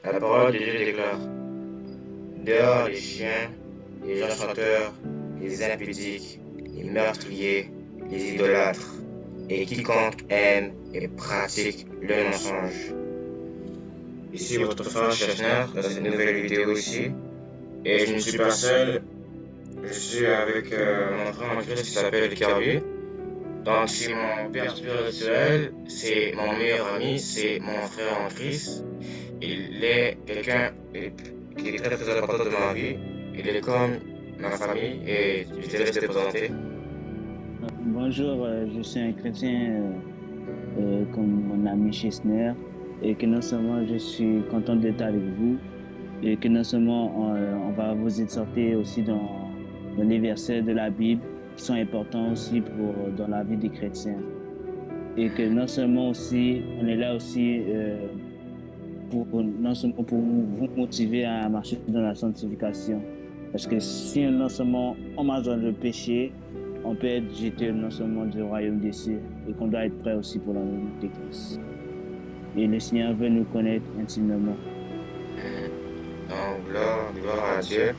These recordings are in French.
La parole de Dieu déclare: dehors les chiens, les gens chanteurs, les impudiques, les meurtriers, les idolâtres, et quiconque aime et pratique le mensonge. Ici votre frère Chefner dans cette nouvelle vidéo ici. Et je ne suis pas seul, je suis avec mon frère en Christ qui s'appelle Kirby. Donc c'est mon père spirituel, c'est mon meilleur ami, c'est mon frère en Christ. Il est quelqu'un qui est très très important de ma vie. Il est comme ma famille et je te laisse te présenter. Bonjour, je suis un chrétien comme mon ami Chesner et que non seulement je suis content d'être avec vous et que non seulement on va vous exhorter aussi dans les versets de la Bible qui sont importants aussi dans la vie des chrétiens et que non seulement aussi on est là aussi non seulement pour vous motiver à marcher dans la sanctification parce que si non seulement on marche dans le péché, on peut être jeté non seulement du royaume des cieux et qu'on doit être prêt aussi pour la venue de Christ. Et le Seigneur veut nous connaître intimement. Donc, gloire à Dieu.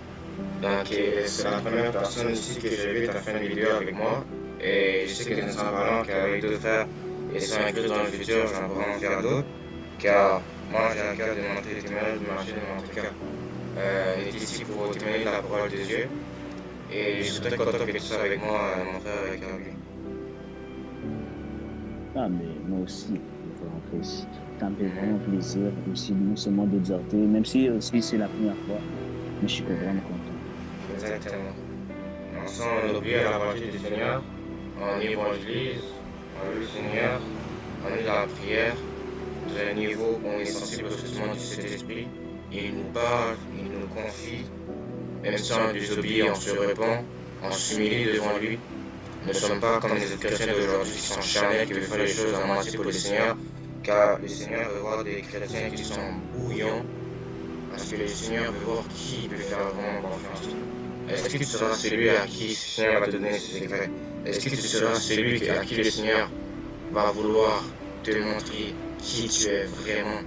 Donc, c'est la première personne ici que j'ai vue qui a fait une vidéo avec moi. Et je sais que nous en parlons qu'avec d'autres frères, et si on inclut dans le futur, j'en pourrai en faire d'autres. Car moi, j'ai à cœur de montrer les témoignages du marché de mon cœur. Il est ici pour témoigner de la parole de Dieu. Et je suis très content que tu sois avec moi, mon frère Kirby. Ah, mais moi aussi, en Christ, ça me fait vraiment plaisir aussi non seulement d'exhorter, même si aussi c'est la première fois, mais je suis vraiment content. Exactement. Ensemble, on obéit à la volonté du Seigneur, on évangélise, on loue le Seigneur, on est dans la prière, dans un niveau où on est sensible au soufflement du Saint-Esprit. Il nous parle, il nous confie, même si on désobéit, on se répand, on s'humilie devant lui. Nous ne sommes pas comme les autres chrétiens d'aujourd'hui qui sont charnels, qui veulent faire les choses à moitié pour le Seigneur, car le Seigneur veut voir des chrétiens qui sont bouillants, parce que le Seigneur veut voir qui peut faire vraiment confiance. Est-ce que tu seras celui à qui le Seigneur va te donner ses secrets? Est-ce que tu seras celui à qui le Seigneur va vouloir te montrer qui tu es vraiment?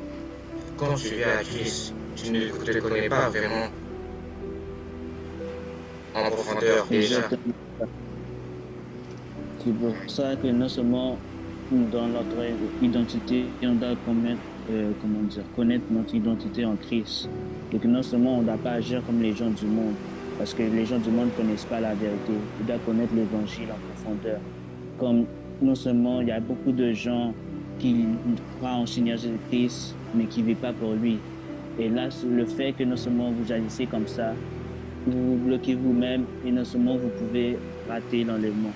Quand tu viens à Christ, tu ne te connais pas vraiment en profondeur déjà. C'est pour ça que non seulement dans notre identité, on doit connaître notre identité en Christ. Et que non seulement on ne doit pas agir comme les gens du monde, parce que les gens du monde ne connaissent pas la vérité. On doit connaître l'évangile en profondeur. Comme non seulement il y a beaucoup de gens qui croient en Seigneur Jésus-Christ, mais qui ne vivent pas pour lui. Et là, le fait que non seulement vous agissez comme ça, vous vous bloquez vous-même et non seulement vous pouvez rater l'enlèvement.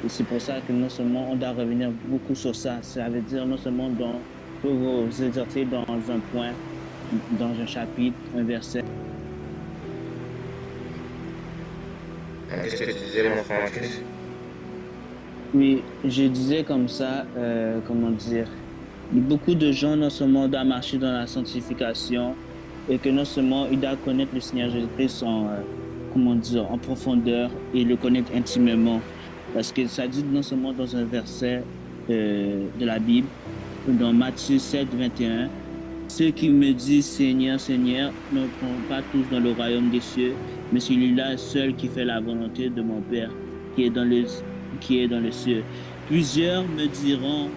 Et c'est pour ça que non seulement on doit revenir beaucoup sur ça, ça veut dire non seulement pour vous exercer dans un point, dans un chapitre, un verset. Qu'est-ce que tu disais, mon frère Christ? Oui, je disais comme ça, comment dire, beaucoup de gens non seulement doivent marcher dans la sanctification et que non seulement ils doivent connaître le Seigneur Jésus-Christ en profondeur et le connaître intimement. Parce que ça dit non seulement dans un verset de la Bible, dans Matthieu 7, 21, ceux qui me disent Seigneur, Seigneur, n'entreront pas tous dans le royaume des cieux, mais celui-là seul qui fait la volonté de mon Père qui est dans le cieux. Plusieurs me diront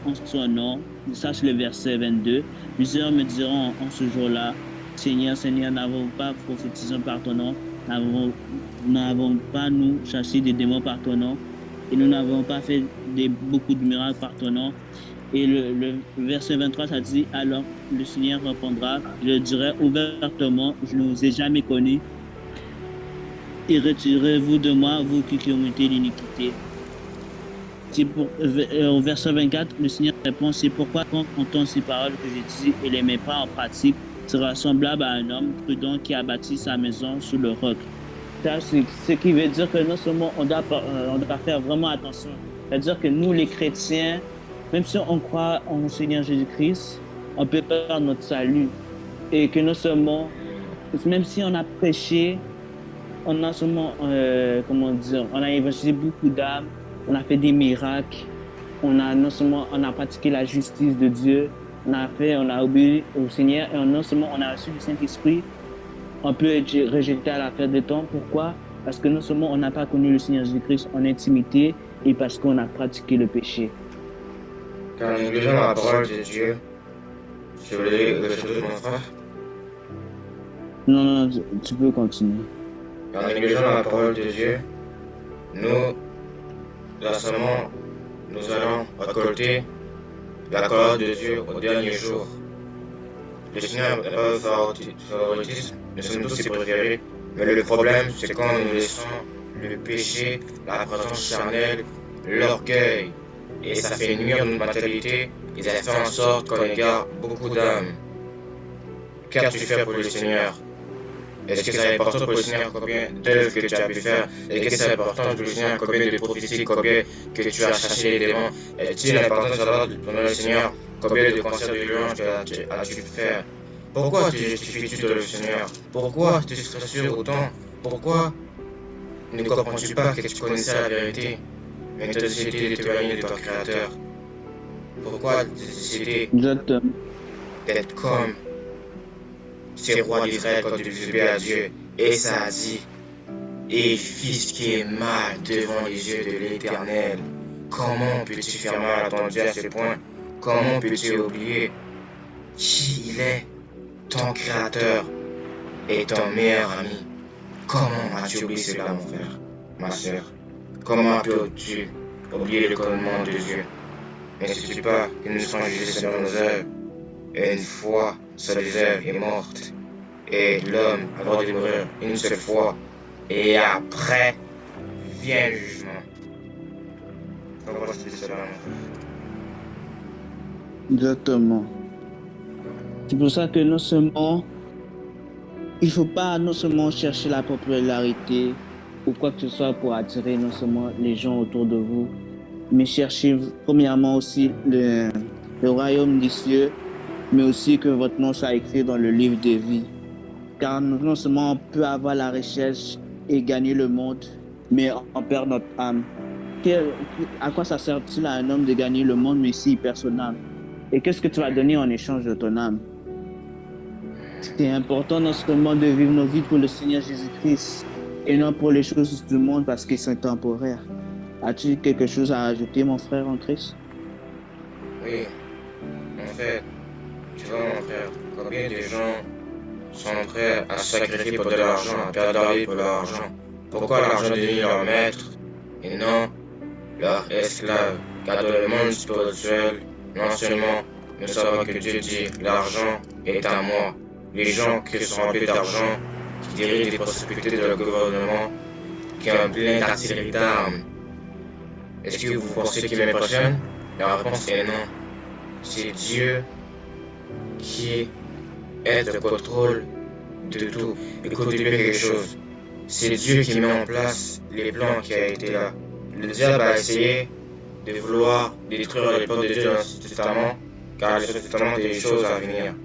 en son nom, ça c'est le verset 22, plusieurs me diront en ce jour-là, Seigneur, Seigneur, n'avons pas prophétisé par ton nom, n'avons pas nous chassé des démons par ton nom, et nous n'avons pas fait beaucoup de miracles par ton nom. Et le verset 23, ça dit, alors le Seigneur répondra, je le dirai ouvertement, je ne vous ai jamais connus, et retirez-vous de moi, vous qui commettez l'iniquité. Au verset 24, le Seigneur répond, c'est pourquoi quand on entend ces paroles que j'ai dites et les met pas en pratique, sera semblable à un homme prudent qui a bâti sa maison sur le roc. Ça, c'est ce qui veut dire que non seulement on doit faire vraiment attention. C'est-à-dire que nous, les chrétiens, même si on croit en Seigneur Jésus-Christ, on peut perdre notre salut. Et que non seulement, même si on a prêché, on a seulement, on a évangélisé beaucoup d'âmes, on a fait des miracles, on a pratiqué la justice de Dieu, on a obéi au Seigneur et non seulement on a reçu le Saint-Esprit, on peut être rejeté à la fin des temps. Pourquoi? Parce que non seulement on n'a pas connu le Seigneur Jésus-Christ en intimité et parce qu'on a pratiqué le péché. Car en négligeant la parole de Dieu, je voulais rejeter mon frère. Non, non, tu peux continuer. En négligeant la parole de Dieu, nous, récemment, nous allons récolter la colère de Dieu au dernier jour. Le Seigneur n'est pas favoritisme, nous sommes tous ses préférés, mais le problème, c'est quand nous laissons le péché, la présence charnelle, l'orgueil, et ça fait nuire notre mentalité, et ça fait en sorte qu'on égare beaucoup d'âmes. Qu'as-tu fait pour le Seigneur? Est-ce que c'est important pour le Seigneur combien d'œuvres que tu as pu faire? Est-ce que c'est important pour le Seigneur combien de prophéties, combien que tu as chassé les démons? Est-il important de savoir pour le Seigneur combien de concerts de louange as-tu fait? Pourquoi te justifies-tu de le Seigneur? Pourquoi te stresses autant? Pourquoi ne comprends-tu pas que tu connaissais la vérité, mais tu as décidé de t'éloigner de ton Créateur? Pourquoi tu as décidé d'être comme ces rois d'Israël quand tu désobéis à Dieu? Et ça a dit, et fils qui est mal devant les yeux de l'Éternel, comment peux-tu faire mal à ton Dieu à ce point? Comment peux-tu oublier qui il est, ton Créateur et ton meilleur ami? Comment as-tu oublié cela, mon frère, ma soeur? Comment peux-tu oublier le commandement de Dieu? Ne sais-tu pas que nous sommes jugés selon nos œuvres? Et une fois, seule les œuvres est morte. Et l'homme a le droit de mourir une seule fois. Et après, vient le jugement. Comment je dis cela, mon frère? Exactement. C'est pour ça que non seulement, il ne faut pas non seulement chercher la popularité ou quoi que ce soit pour attirer non seulement les gens autour de vous, mais chercher premièrement aussi le royaume des cieux, mais aussi que votre nom soit écrit dans le livre de vie. Car non seulement on peut avoir la richesse et gagner le monde, mais on perd notre âme. À quoi ça sert-il à un homme de gagner le monde, mais s'il perd son âme? Et qu'est-ce que tu vas donner en échange de ton âme? C'est important non seulement de vivre nos vies pour le Seigneur Jésus-Christ et non pour les choses du monde parce qu'ils sont temporaires. As-tu quelque chose à ajouter, mon frère en Christ? Oui, en fait, tu vois, mon frère, combien de gens sont prêts à sacrifier pour de l'argent, à perdre leur vie pour l'argent? Pourquoi l'argent devient leur maître et non leur esclave? Car dans le monde spirituel, non seulement nous savons que Dieu dit l'argent est à moi. Les gens qui sont remplis d'argent, qui dirigent des possibilités de leur gouvernement, qui ont plein d'artillerie d'armes. Est-ce que vous pensez qu'il m'impressionne? La réponse est non. C'est Dieu qui est le contrôle de tout. Écoutez bien quelque chose. C'est Dieu qui met en place les plans qui ont été là. Le diable a essayé de vouloir détruire les plans de Dieu dans ce testament, car le testament des choses à venir.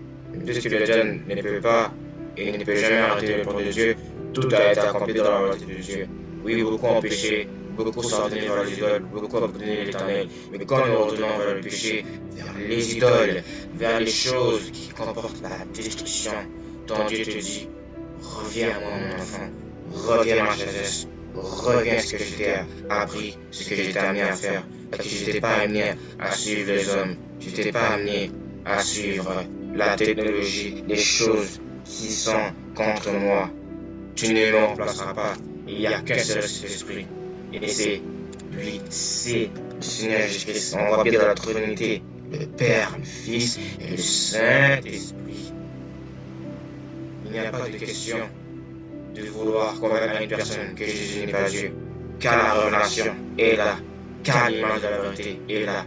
Puisque le diable ne peut pas et ne peut jamais arrêter le plan de Dieu, tout a été accompli dans la volonté de Dieu. Oui, beaucoup ont péché, beaucoup sont tournés vers les idoles, beaucoup ont abandonné l'Éternel. Mais quand nous retournons vers le péché, vers les idoles, vers les choses qui comportent la destruction, ton Dieu te dit, reviens à moi, mon enfant, reviens à ma sagesse, reviens à ce que je t'ai appris, ce que je t'ai amené à faire. Parce que je ne t'ai pas amené à suivre les hommes, je ne t'ai pas amené à suivre la technologie, les choses qui sont contre moi. Tu ne me remplaceras pas. Il n'y a qu'un seul esprit. Et c'est lui, c'est le Seigneur Jésus-Christ. On voit bien dans la Trinité, le Père, le Fils et le Saint-Esprit. Il n'y a pas de question de vouloir convaincre à une personne que Jésus n'est pas Dieu. Car la révélation est là. Car l'image de la vérité est là.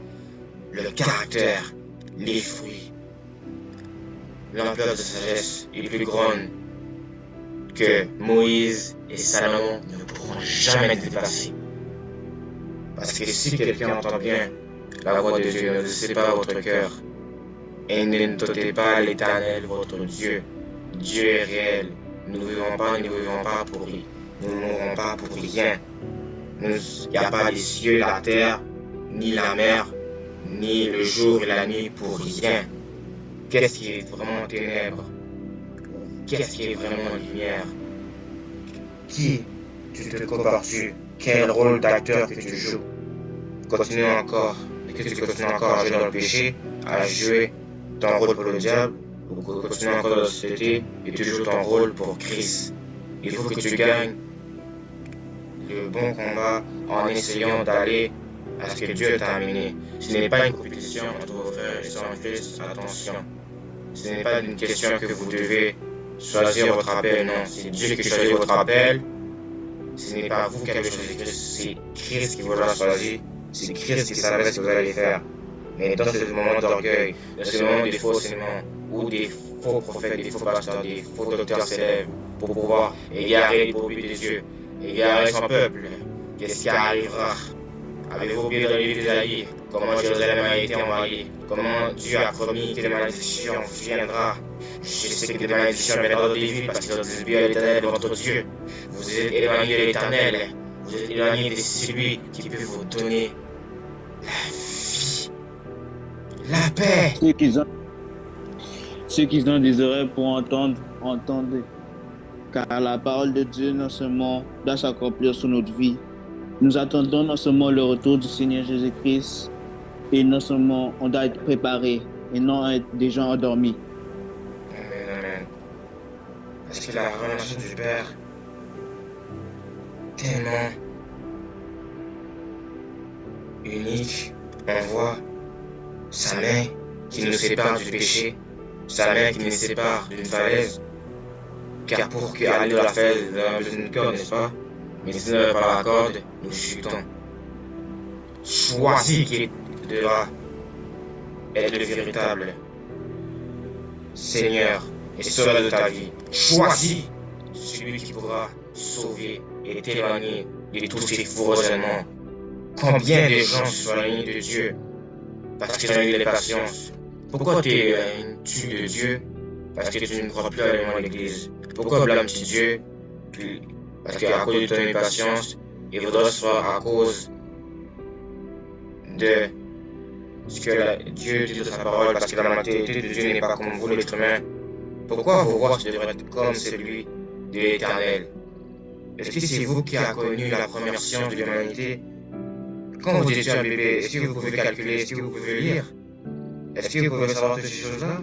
Le caractère, les fruits. L'ampleur de sa sagesse est plus grande que Moïse et Salomon ne pourront jamais dépasser. Parce que si quelqu'un entend bien la voix de Dieu, ne laissez pas votre cœur et ne tentez pas l'Éternel, votre Dieu. Dieu est réel. Nous ne vivons pas pour lui. Nous ne mourrons pas pour rien. Il n'y a pas les cieux, la terre, ni la mer, ni le jour et la nuit pour rien. qu'est-ce qui est vraiment ténèbres? Qu'est-ce qui est vraiment lumière? Qui tu te comportes-tu? Quel rôle d'acteur que tu joues? Continue encore. Et que tu continues encore à jouer dans le péché, à jouer ton rôle pour le diable, ou que continue encore dans la société et tu joues ton rôle pour Christ. Il faut que tu gagnes le bon combat en essayant d'aller à ce que Dieu t'a amené. Ce n'est pas une compétition entre vos frères et sœurs en Christ, attention. Ce n'est pas une question que vous devez choisir votre appel, non. C'est Dieu qui choisit votre appel. Ce n'est pas vous qui avez choisi Christ, c'est Christ qui vous a choisi. C'est Christ qui savait ce que vous allez faire. Mais dans ce moment d'orgueil, dans ce moment des faux séments, ou des faux prophètes, des faux pasteurs, des faux docteurs s'élèvent pour pouvoir égarer les brebis de Dieu, égarer son peuple, qu'est-ce qui arrivera? Avez-vous oublié dans le livre d'Ésaïe comment Jérusalem a été envahie, comment Dieu a promis que les malédictions viendront? Je sais que des malédictions viendront dans des vies parce qu'ils ont désobéi à l'Éternel, votre Dieu. Vous êtes éloigné de l'Éternel, vous êtes éloigné de celui qui peut vous donner la vie, la paix. Ceux qui ont des oreilles pour entendre, entendez. Car la parole de Dieu non seulement doit s'accomplir sur notre vie, nous attendons non seulement le retour du Seigneur Jésus-Christ, et non seulement on doit être préparé et non être des gens endormis. Amen, amen. Parce que la relation du Père, tellement unique, on voit sa main qui nous sépare du péché, sa main qui nous sépare d'une falaise, car pour aller dans la falaise, nous avons besoin d'une corde, n'est-ce pas? Mais si nous n'avons pas la corde, nous chutons. Choisis qui devra être le véritable Seigneur et Sauveur de ta vie. Choisis celui qui pourra sauver et t'éloigner de tous ces faux raisonnements. Combien de gens sont éloignés de Dieu parce qu'ils ont eu de patience? Pourquoi t'éloignes-tu de Dieu? Parce que tu ne crois plus à l'Église. Pourquoi blâmes-tu Dieu? Parce qu'à cause de ton impatience, il faudra soit à cause de ce que Dieu dit de sa parole, parce que la matérialité de Dieu n'est pas comme vous, l'être humain. Pourquoi vos voix devraient être comme celui de l'Éternel? Est-ce que c'est vous qui avez connu la première science de l'humanité? Quand vous étiez un bébé, est-ce que vous pouvez calculer, est-ce que vous pouvez lire? Est-ce que vous pouvez savoir toutes ces choses-là?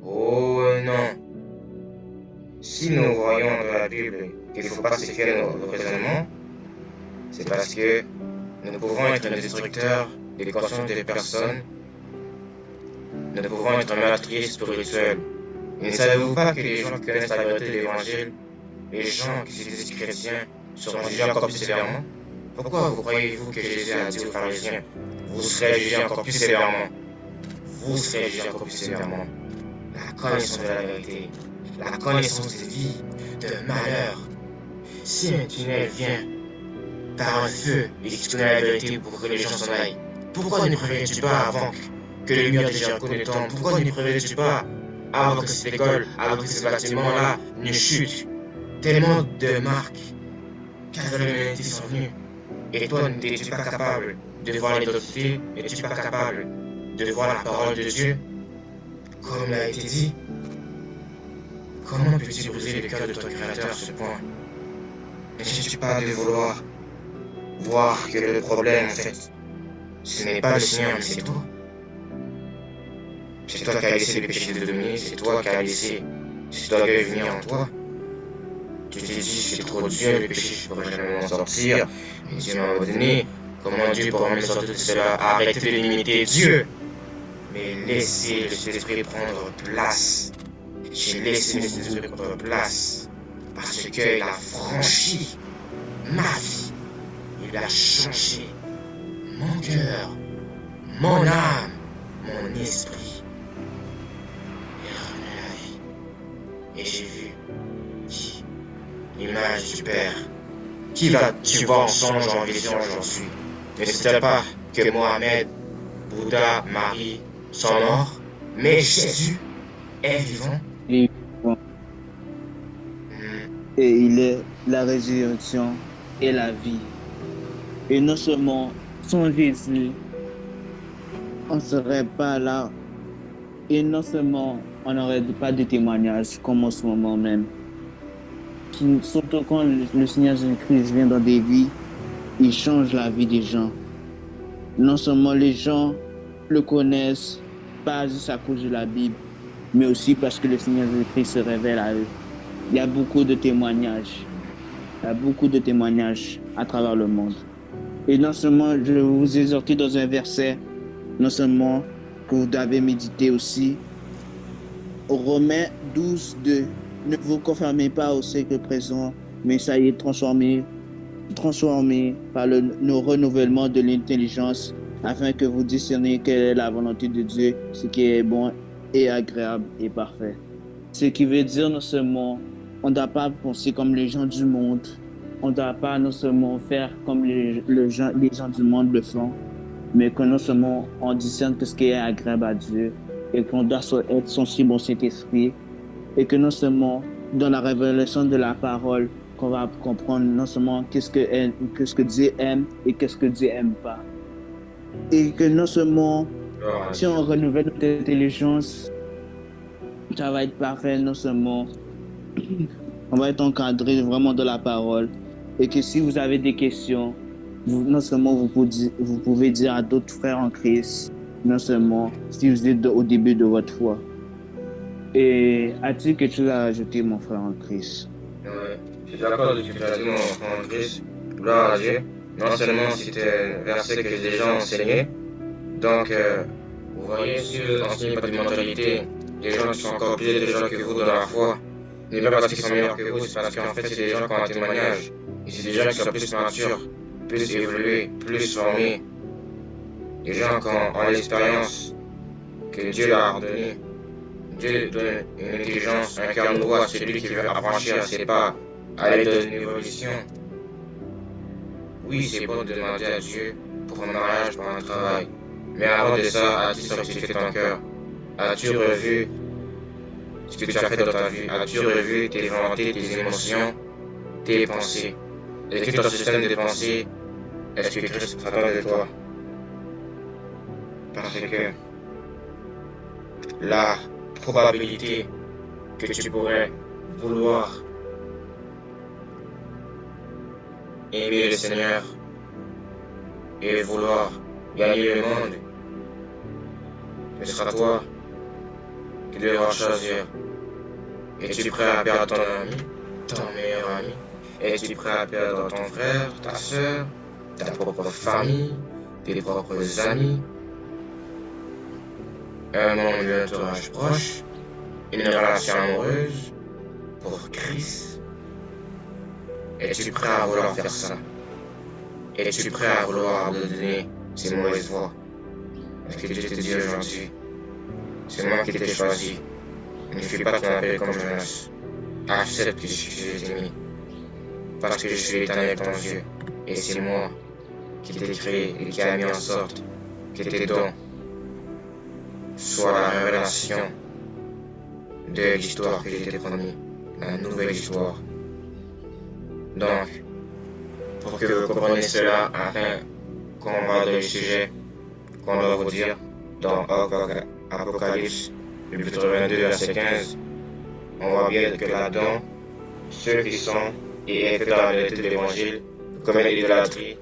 Oh non! Si nous voyons dans la Bible qu'il ne faut pas se fier à nos raisonnements, c'est parce que nous pouvons être des destructeurs des consciences des personnes, nous pouvons être meurtriers spirituels. Et ne savez-vous pas que les gens qui connaissent la vérité de l'Évangile, les gens qui se disent chrétiens, seront jugés encore plus sévèrement? Pourquoi vous croyez-vous que Jésus a dit aux pharisiens, vous serez jugés encore plus sévèrement? Vous serez jugés encore plus sévèrement. La connaissance de la vérité, la connaissance de vie, de malheur. Si un tunnel vient par un feu et qui connaît la vérité pour que les gens s'en aillent, pourquoi ne préviens-tu pas avant que le mur de Jéricho ne tombe? Pourquoi ne préviens-tu pas avant que cette école, avant que ce bâtiment-là ne chute? Tellement de marques car de l'humanité sont venues. Et toi, n'es-tu pas capable de voir l'identité? N'es-tu pas capable de voir la parole de Dieu? Comme l'a été dit, comment peux-tu briser le cœur de ton Créateur à ce point? N'essayes-tu pas de vouloir voir que le problème, en fait, ce n'est pas le Seigneur, mais c'est toi? C'est toi qui as laissé le péché de dominer, c'est toi qui as laissé cet orgueil venir en toi. Tu t'es dit, c'est trop dur, le péché, je ne pourrais jamais m'en sortir. Mais Dieu m'a ordonné. Comment Dieu pourra me sortir de cela? Arrêtez de limiter Dieu, mais laissez le Saint-Esprit prendre place. J'ai laissé le Saint-Esprit prendre place parce qu'il a franchi ma vie. Il a changé mon cœur, mon âme, mon esprit. Il a ramené la vie. Et j'ai vu qui? L'image du Père. Qui vas-tu voir en songe, en vision aujourd'hui? Ne sais-tu pas que Mohamed, Bouddha, Marie sont morts, mais Jésus est vivant? Et il est la résurrection et la vie. Et non seulement sans Jésus, on ne serait pas là Et non seulement on n'aurait pas de témoignages comme en ce moment même, surtout quand le Seigneur Jésus-Christ vient dans des vies, il change la vie des gens. Non seulement les gens le connaissent, pas juste à cause de la Bible, mais aussi parce que le Seigneur Jésus-Christ se révèle à eux. Il y a beaucoup de témoignages. Il y a beaucoup de témoignages à travers le monde. Et non seulement, je vais vous exhorter dans un verset, non seulement que vous devez méditer aussi, Romains 12, 2. Ne vous conformez pas au siècle présent, mais soyez transformés par le renouvellement de l'intelligence, afin que vous discerniez quelle est la volonté de Dieu, ce qui est bon et agréable et parfait. Ce qui veut dire non seulement, on ne doit pas penser comme les gens du monde, on ne doit pas non seulement faire comme les gens du monde le font, mais que non seulement on discerne ce qui est agréable à Dieu et qu'on doit être sensible au Saint-Esprit et que non seulement dans la révélation de la parole, qu'on va comprendre non seulement qu'est-ce que Dieu aime et qu'est-ce que Dieu aime pas. Et que non seulement, si on renouvelle notre intelligence, ça va être parfait, non seulement, on va être encadré vraiment dans la parole. Et que si vous avez des questions, non seulement vous pouvez dire à d'autres frères en Christ, non seulement si vous êtes au début de votre foi. Et as-tu quelque chose à rajouter, mon frère en Christ? Je suis d'accord avec ce que tu as dit, mon frère en Christ. Gloire à Dieu. Non seulement c'était un verset que j'ai déjà enseigné. Donc, vous voyez, si vous enseignez pas de mentalité, des gens qui sont encore plus intelligents que vous dans la foi, n'est pas parce qu'ils sont meilleurs que vous, c'est parce qu'en fait, c'est des gens qui ont un témoignage. Et c'est des gens qui sont plus matures, plus évolués, plus formés. Des gens qui ont l'expérience que Dieu leur a ordonnée. Dieu donne une intelligence, un cœur nouveau à celui qui veut affranchir ses pas, aller dans une évolution. Oui, c'est bon de demander à Dieu pour un mariage, pour un travail. Mais avant de ça, as-tu sanctifié ton cœur? As-tu revu ce que tu as fait dans ta vie? As-tu revu tes volontés, tes émotions, tes pensées? Est-ce que ton système de pensée, est-ce que Christ s'attend de toi? Parce que la probabilité que tu pourrais vouloir aimer le Seigneur et vouloir gagner le monde, ce sera toi qui devras choisir. Es-tu prêt à perdre ton ami, ton meilleur ami? Es-tu prêt à perdre ton frère, ta soeur, ta propre famille, tes propres amis, un membre de l'entourage proche, une relation amoureuse pour Christ? Es-tu prêt à vouloir faire ça? Es-tu prêt à vouloir abandonner ces mauvaises voies? Parce que Dieu te dit aujourd'hui, c'est moi qui t'ai choisi. Ne fais pas ton appel comme Jonas. Accepte ce que je t'ai mis. Parce que je suis l'Éternel ton Dieu. Et c'est moi qui t'ai créé et qui a mis en sorte que tes dons soient la révélation de l'histoire que je t'ai promis. La nouvelle histoire. Donc, pour que vous compreniez cela, afin qu'on va dans le sujet qu'on doit vous dire dans Apocalypse, chapitre 22, verset 15, on voit bien que là-dedans, ceux qui sont et étaient dans la vérité de l'évangile, comme l'idolâtrie,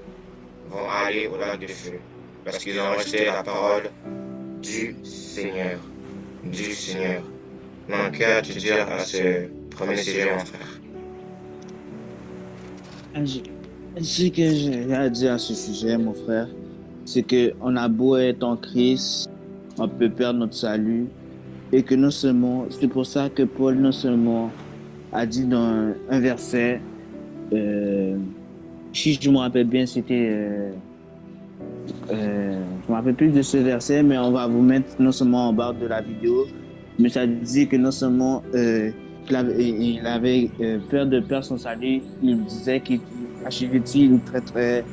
vont aller au lac de feu, parce qu'ils ont rejeté la parole du Seigneur. Du Seigneur. Donc, qu'as-tu à dire à ce premier sujet, mon frère? Ce que j'ai à dire à ce sujet, mon frère, c'est qu'on a beau être en Christ, on peut perdre notre salut, et que non seulement, c'est pour ça que Paul non seulement a dit dans un verset, si je me rappelle bien, c'était, je me rappelle plus de ce verset, mais on va vous mettre non seulement en bas de la vidéo, mais ça dit que non seulement il avait peur de perdre son salut, il disait qu'il il traiterait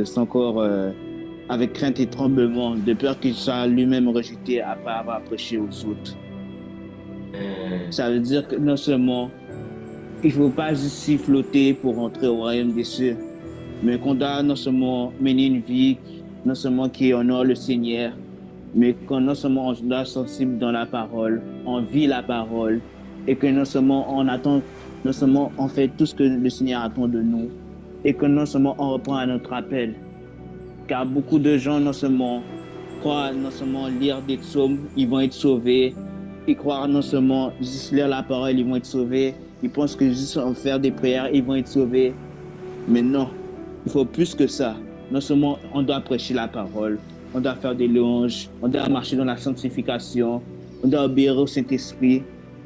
son corps avec crainte et tremblement, de peur qu'il soit lui-même rejeté après avoir prêché aux autres. Ça veut dire que non seulement il ne faut pas juste s'y flotter pour rentrer au royaume des cieux, mais qu'on doit non seulement mener une vie, non seulement qui honore le Seigneur, mais que non seulement on doit être sensible dans la parole, on vit la parole, et que non seulement on attend, non seulement on fait tout ce que le Seigneur attend de nous, et que non seulement on reprend à notre appel. Car beaucoup de gens non seulement croient non seulement lire des psaumes, ils vont être sauvés, ils croient non seulement juste lire la parole, ils vont être sauvés, ils pensent que juste en faire des prières, ils vont être sauvés. Mais non, il faut plus que ça. Non seulement on doit prêcher la parole, on doit faire des louanges, on doit marcher dans la sanctification, on doit obéir au Saint-Esprit,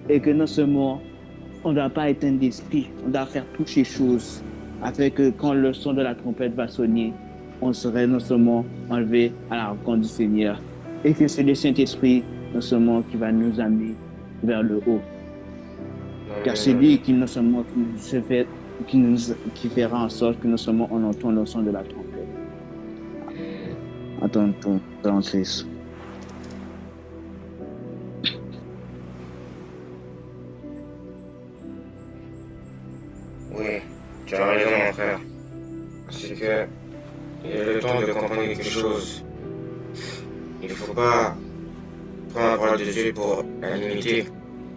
et que non seulement on ne doit pas éteindre l'esprit, on doit faire toutes ces choses afin que quand le son de la trompette va sonner, on serait non seulement enlevé à la rencontre du Seigneur, et que c'est le Saint-Esprit non seulement qui va nous amener vers le haut. Car c'est lui qui non seulement qui fera en sorte que non seulement on entend le son de la trompette. Attends, Christ. Oui, tu as raison, mon frère. C'est que il est le temps de comprendre quelque chose. Il ne faut pas prendre la parole de Dieu pour la limiter.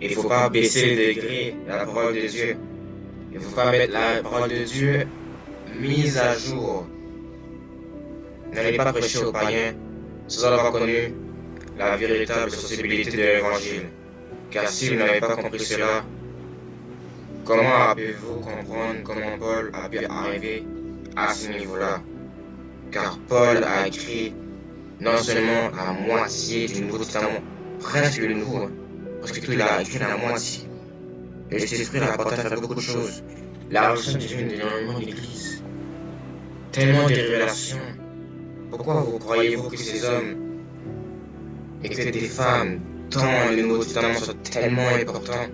Il ne faut pas baisser le degré de la parole de Dieu. Il ne faut pas mettre la parole de Dieu mise à jour. N'allez pas prêcher aux païens sans avoir connu la véritable sensibilité de l'évangile. Car si vous n'avez pas compris cela, comment avez-vous comprendre comment Paul a pu arriver à ce niveau-là? Car Paul a écrit non seulement la moitié du Nouveau Testament, presque le Nouveau, hein, parce que tout il a écrit la moitié. Et cet esprit a apporté à faire beaucoup de choses. La relation divine de l'énormément d'église. Tellement de révélations. Pourquoi vous croyez-vous que ces hommes et que des femmes dans le Nouveau Testament sont tellement importants?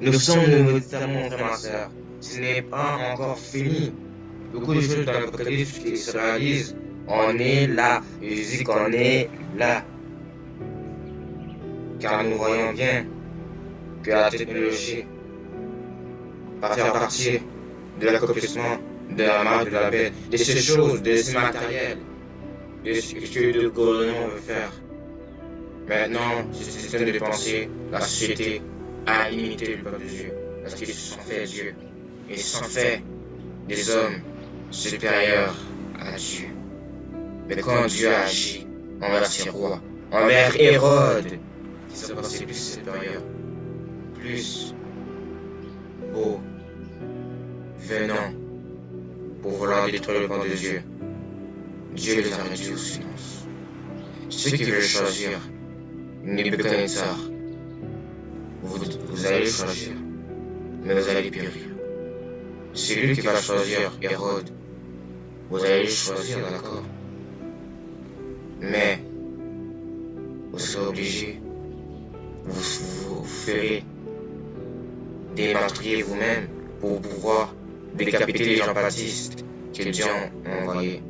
Nous sommes le Nouveau Testament, frère, ma soeur. Ce n'est pas encore fini. Beaucoup de choses dans l'Apocalypse qui se réalisent. On est là. Et je dis qu'on est là. Car nous voyons bien que la technologie va faire partie de l'accomplissement de la marque de la bête, de ces choses, de ces matériels, de ce que le gouvernement veut faire. Maintenant, ce système de pensée, la société a imité le peuple de Dieu, parce qu'ils se sont fait Dieu. Ils se sont fait des hommes supérieurs à Dieu. Mais quand Dieu a agi envers ses rois, envers Hérode, qui se pensait plus supérieur, plus beau, venant pour vouloir détruire le plan de Dieu, Dieu les a réduits au silence. Ceux qui veulent choisir Nebuchadnezzar, vous allez choisir, mais vous allez périr. Celui qui va choisir Hérode, vous allez le choisir, d'accord? Mais vous serez obligé, vous ferez des meurtriers vous-même pour pouvoir décapiter les gens baptistes que Dieu a envoyés.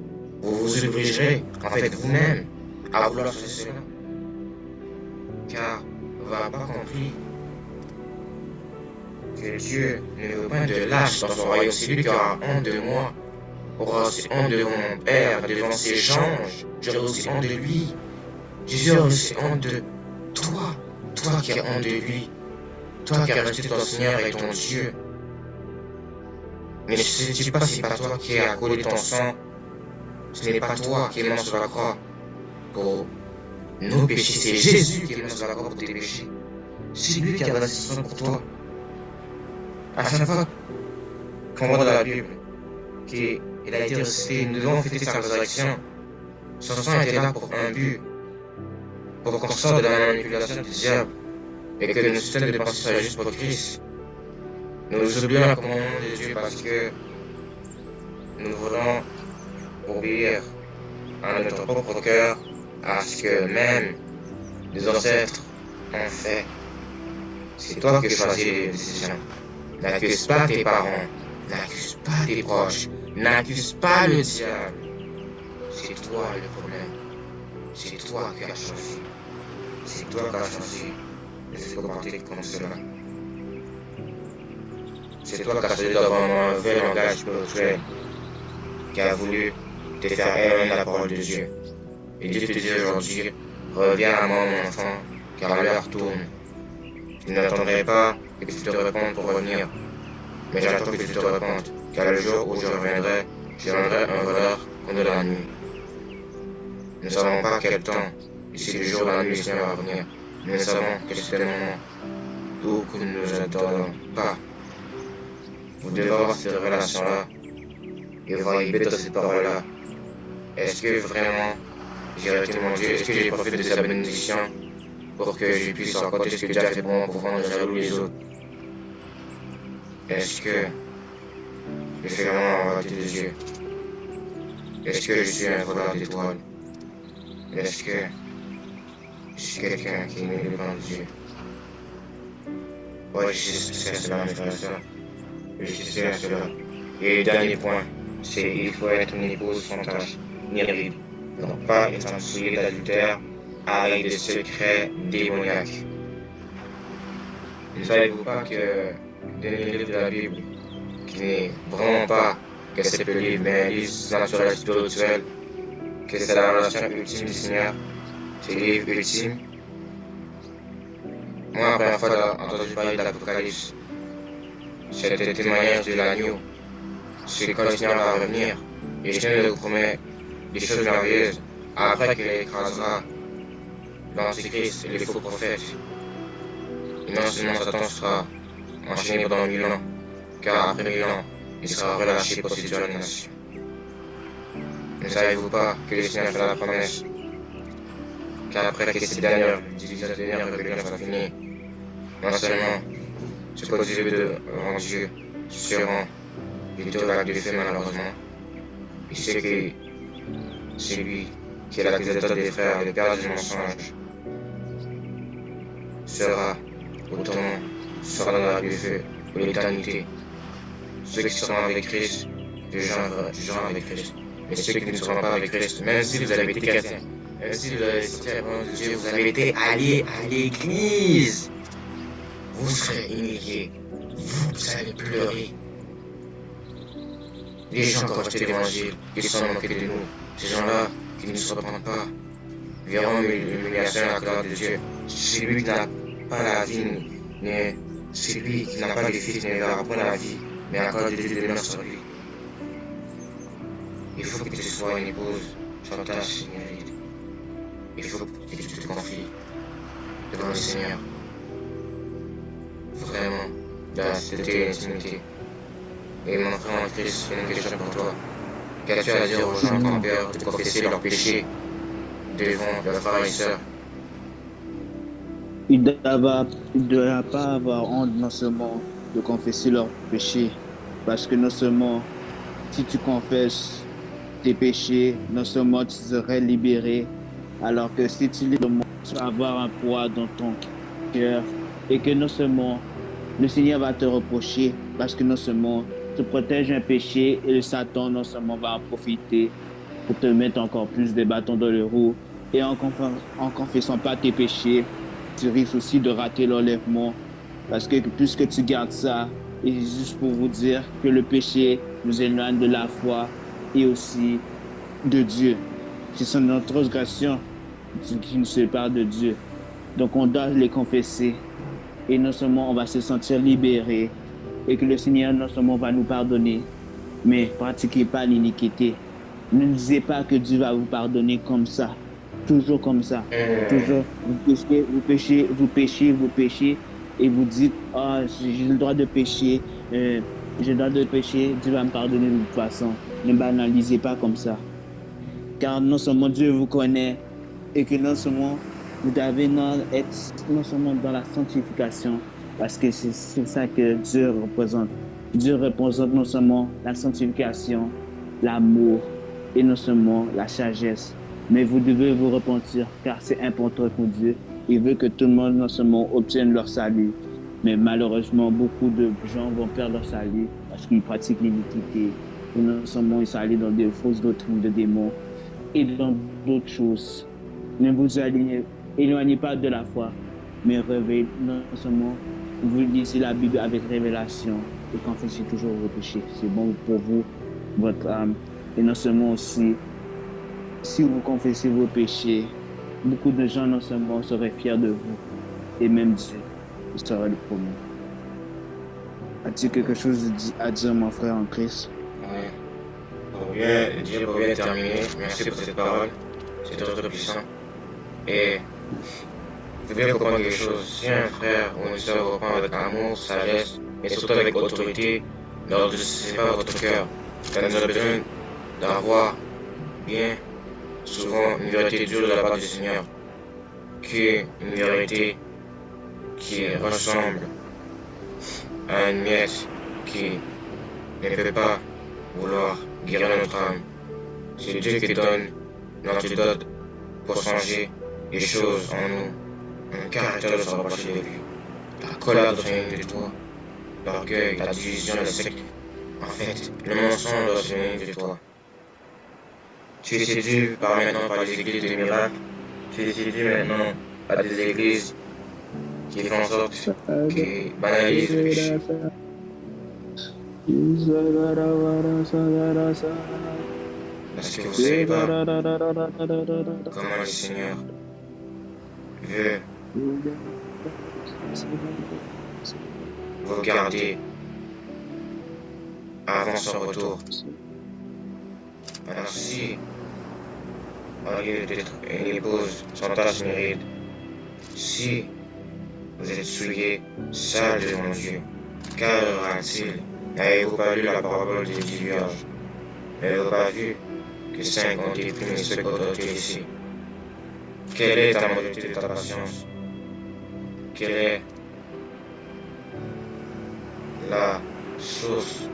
Vous vous obligerez, en fait, vous-même, à vouloir faire cela. Car vous n'avez pas compris que Dieu ne veut pas de lâche dans son royaume. Celui qui aura honte de moi aura aussi honte de mon Père devant ses anges. J'aurai aussi honte de lui. Jésus aura aussi honte de toi. Toi qui as honte de lui. Toi qui as rejeté ton Seigneur et ton Dieu. Mais ne sais-tu pas si c'est pas toi qui as collé ton sang? Ce n'est pas toi qui es mort sur la croix pour nos péchés. C'est Jésus qui est mort sur la croix pour tes péchés. C'est lui qui a donné son sang pour toi. À chaque fois qu'on voit dans la Bible qu'il a été ressuscité, nous devons fêter sa résurrection. Son sang était là pour un but, pour qu'on sorte de la manipulation du diable et que nos systèmes de pensée soient juste pour Christ. Nous oublions la commandement de Dieu parce que nous voulons obéir à notre propre cœur, à ce que même les ancêtres ont fait. C'est toi qui choisis les décisions. N'accuse pas tes parents, n'accuse pas tes proches, n'accuse pas le diable. C'est toi le problème. C'est toi qui as choisi. C'est toi qui as choisi de se comporter comme cela. C'est toi qui as choisi d'avoir un mauvais langage spirituel, qui a voulu te faire errer la parole de Dieu. Et Dieu te dit aujourd'hui Reviens à moi, mon enfant, car l'heure tourne. Je n'attendrai pas que tu te repentes pour revenir, mais j'attends que tu te repentes, car le jour où je rendrai un voleur comme de la nuit. Nous ne savons pas quel temps, ici le jour ou la nuit, le Seigneur va venir. Mais nous savons que c'est le moment où que nous ne nous attendons pas. Vous devez avoir cette relation-là et voyez bien cette parole-là. Est-ce que vraiment j'ai arrêté mon Dieu? Est-ce que j'ai profité de sa bénédiction pour que je puisse raconter ce que Dieu a fait pour moi pour rendre jaloux les autres? Est-ce que je fais vraiment la volonté de Dieu? Est-ce que je suis un voleur d'étoiles? Est-ce que je suis quelqu'un qui est le plan de Dieu? Oui, je sais cela, mes frères et sœurs. Je sais cela. Et le dernier point, c'est il faut être une épouse sans tache, ni ride. Donc pas étant souillée d'adultère, avec des secrets démoniaques. Ne savez-vous pas que dernier livre de la Bible, qui n'est vraiment pas que c'est le livre, mais un livre naturel, spirituel, que c'est la relation ultime du Seigneur, c'est le livre ultime. Moi, la première fois j'ai entendu parler de l'Apocalypse, c'était le témoignage de l'agneau. C'est quand le Seigneur va revenir, et je tiens de vous promettre des choses merveilleuses, après qu'il écrasera l'Antichrist et les faux prophètes. Et non seulement Satan sera enchaîné pendant 1000 ans, car après 1000 ans, il sera relâché pour séduire les nations. Ne savez-vous pas que le Seigneur fait la promesse qu'après que ces dernières rébellions soient finies, non seulement ce produit devant Dieu seront plutôt vagues de feu malheureusement, il sait que c'est lui qui est l'accusateur des frères, le père du mensonge, sera sera dans la vague de feu pour l'éternité. Ceux qui seront avec Christ, jugeront avec Christ. Mais ceux qui ne seront pas avec Christ, même si vous avez été chrétien, même si vous avez sorti la parole de Dieu, vous avez été alliés à l'église, vous serez humiliés, vous allez pleurer. Les gens qui ont rejeté l'évangile, qui sont moqués de nous, ces gens-là qui ne se repentent pas, verront l'humiliation et la gloire de Dieu. Celui qui n'a pas la vie, mais celui qui n'a pas de fils ne verra pas la vie, mais la gloire de Dieu demeure sur lui. Il faut que tu sois une épouse sans tache ni ride. Il faut que tu te confies devant le Seigneur. Vraiment, dans la sainteté et l'intimité. Et mon frère en Christ, j'ai une question pour toi. Qu'as-tu à dire aux gens qui ont peur de confesser leurs péchés devant leurs frères et sœurs? Il ne doit pas avoir honte non seulement de confesser leurs péchés, parce que non seulement si tu confesses tes péchés, non seulement tu serais libéré, alors que si tu vas avoir un poids dans ton cœur, et que non seulement le Seigneur va te reprocher, parce que non seulement tu protèges un péché, et le Satan non seulement va en profiter pour te mettre encore plus de bâtons dans le roue, et en confessant pas tes péchés, tu risques aussi de rater l'enlèvement, parce que puisque tu gardes ça, et juste pour vous dire que le péché nous éloigne de la foi et aussi de Dieu. Ce sont nos transgressions qui nous séparent de Dieu. Donc on doit les confesser, et non seulement on va se sentir libéré, et que le Seigneur non seulement va nous pardonner, mais pratiquez pas l'iniquité. Ne disez pas que Dieu va vous pardonner comme ça, toujours comme ça. Toujours, vous péchez, et vous dites, ah, j'ai le droit de pécher, j'ai le droit de pécher, Dieu va me pardonner de toute façon. Ne banalisez pas comme ça. Car non seulement Dieu vous connaît, et que non seulement vous devez être non seulement dans la sanctification, parce que c'est ça que Dieu représente. Dieu représente non seulement la sanctification, l'amour, et non seulement la sagesse. Mais vous devez vous repentir, car c'est important pour Dieu. Il veut que tout le monde non seulement obtienne leur salut, mais malheureusement, beaucoup de gens vont perdre leur salut parce qu'ils pratiquent l'iniquité. Et non seulement ils sont allés dans des fausses doctrines de démons et dans d'autres choses. Ne vous éloignez pas de la foi, mais non seulement vous lisez la Bible avec révélation et confessez toujours vos péchés. C'est bon pour vous, votre âme. Et non seulement aussi, si vous confessez vos péchés, beaucoup de gens non seulement seraient fiers de vous, et même Dieu, il serait le premier. As-tu quelque chose à dire, mon frère en Christ? Ouais. Pour bien terminer, merci pour cette parole. C'est très puissant. Et il faut bien comprendre quelque chose. Si un frère ou une sœur reprend avec amour, sagesse, et surtout avec autorité, ne c'est pas votre cœur. Car nous avons besoin d'avoir bien souvent une vérité dure de la part du Seigneur, qui est une vérité qui ressemble à une miette qui ne peut pas vouloir guérir notre âme. C'est Dieu qui donne l'antidote pour changer les choses en nous. Un caractère de se rapprocher de lui. La colère doit s'éloigner de toi. L'orgueil, la division, le secte. En fait, le mensonge doit s'éloigner de toi. Tu es séduit maintenant par les églises de miracles. Tu es séduit maintenant par des églises qui font en sorte, qui banalisent le péché. Parce que vous ne savez pas comment le Seigneur veut vous garder avant son retour. Alors si, au lieu d'être une épouse sans tache ni ride, si vous êtes souillé, sale devant Dieu, qu'arrivera-t-il? N'avez-vous pas lu la parabole des 10 vierges? N'avez-vous pas vu que 5 ont été primés ceux qu'autres Dieu ici? Quelle est ta modalité de ta patience? Quelle est la source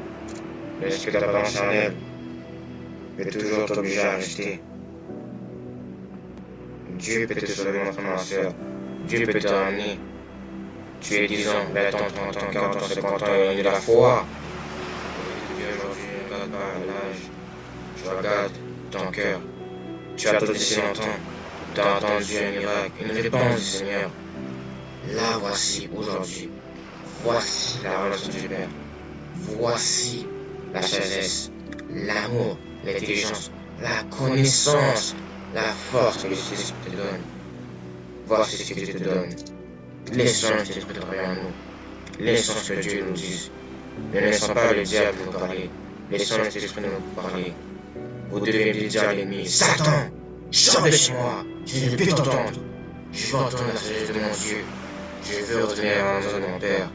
de ce que ta parole charnelle peut toujours t'obliger à rester? Dieu peut te sauver, mon frère, ma soeur. Dieu peut te ramener. Tu es 10 ans, 20 ans, 30 ans, 40 ans, 50 ans, et on est de la foi. Dieu aujourd'hui ne regarde pas l'âge. Je regarde ton cœur. Tu as attendu si longtemps. Tu as entendu un miracle, une réponse du Seigneur. Là, voici aujourd'hui. Voici la relation du Père. Voici la sagesse, l'amour, l'intelligence, la connaissance, la force que le Saint-Esprit te donne. Voici ce que Dieu te donne. Laissons le Saint-Esprit travailler en nous. Laissons ce que Dieu nous dise. Ne laissons pas le diable nous parler. Laissons le Saint-Esprit nous parler. Vous devez dire à l'ennemi, Satan, sors de chez moi. Je ne peux t'entendre. Je veux entendre la sagesse de mon Dieu. Je veux retourner à la maison de mon Père.